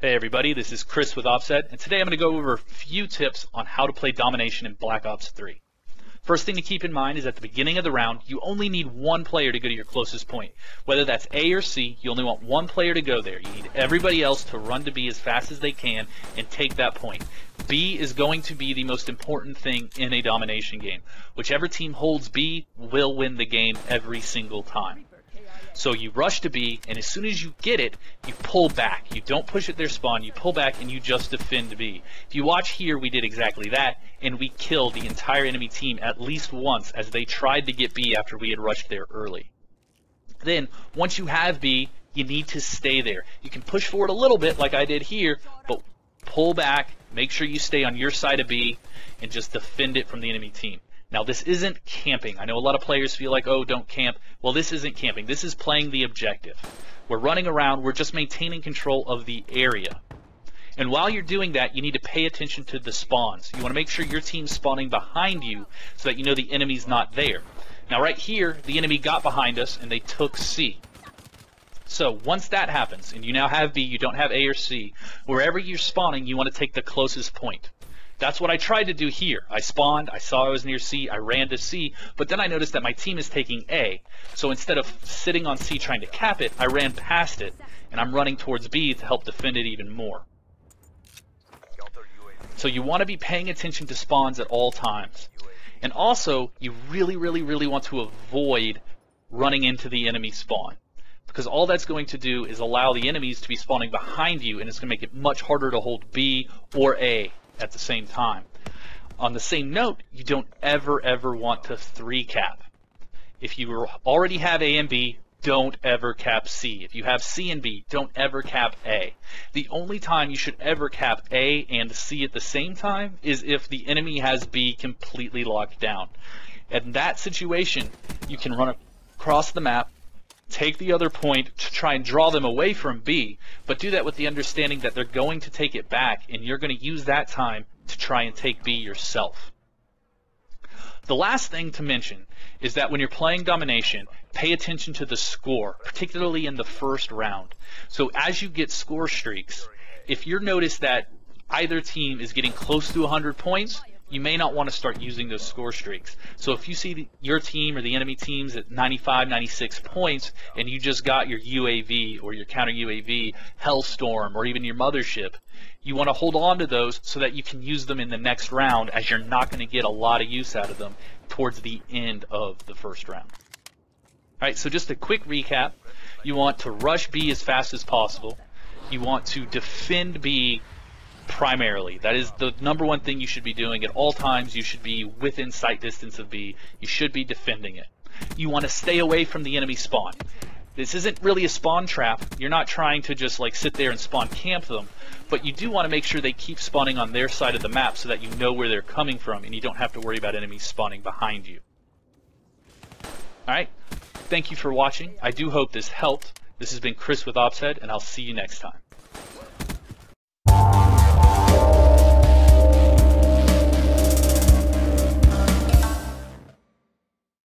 Hey everybody, this is Chris with Offset, and today I'm going to go over a few tips on how to play Domination in Black Ops 3. First thing to keep in mind is at the beginning of the round, you only need one player to go to your closest point. Whether that's A or C, you only want one player to go there. You need everybody else to run to B as fast as they can and take that point. B is going to be the most important thing in a domination game. Whichever team holds B will win the game every single time. So you rush to B, and as soon as you get it, you pull back. You don't push at their spawn, you pull back and you just defend B. If you watch here, we did exactly that, and we killed the entire enemy team at least once as they tried to get B after we had rushed there early. Then, once you have B, you need to stay there. You can push forward a little bit like I did here, but pull back, make sure you stay on your side of B, and just defend it from the enemy team. Now, this isn't camping. I know a lot of players feel like, oh, don't camp. Well, this isn't camping. This is playing the objective. We're running around. We're just maintaining control of the area. And while you're doing that, you need to pay attention to the spawns. You want to make sure your team's spawning behind you so that you know the enemy's not there. Now, right here, the enemy got behind us, and they took C. So once that happens, and you now have B, you don't have A or C, wherever you're spawning, you want to take the closest point. That's what I tried to do here. I spawned, I saw I was near C, I ran to C, but then I noticed that my team is taking A. So instead of sitting on C trying to cap it, I ran past it, and I'm running towards B to help defend it even more. So you want to be paying attention to spawns at all times. And also, you really want to avoid running into the enemy spawn, because all that's going to do is allow the enemies to be spawning behind you, and it's going to make it much harder to hold B or A at the same time. On the same note, you don't ever want to 3-cap. If you already have A and B, don't ever cap C. If you have C and B, don't ever cap A. The only time you should ever cap A and C at the same time is if the enemy has B completely locked down. In that situation, you can run across the map, take the other point to try and draw them away from B, but do that with the understanding that they're going to take it back, and you're going to use that time to try and take B yourself. The last thing to mention is that when you're playing Domination, pay attention to the score, particularly in the first round. So as you get score streaks, if you notice that either team is getting close to 100 points, you may not want to start using those score streaks. So if you see your team or the enemy teams at 95, 96 points, and you just got your UAV or your counter UAV, Hellstorm, or even your mothership, you want to hold on to those so that you can use them in the next round, as you're not going to get a lot of use out of them towards the end of the first round. All right, so just a quick recap. You want to rush B as fast as possible. You want to defend B primarily. That is the number one thing you should be doing at all times. You should be within sight distance of B. You should be defending it. You want to stay away from the enemy spawn. This isn't really a spawn trap. You're not trying to just like sit there and spawn camp them, but you do want to make sure they keep spawning on their side of the map so that you know where they're coming from and you don't have to worry about enemies spawning behind you. Alright, thank you for watching. I do hope this helped. This has been Chris with Offset, and I'll see you next time.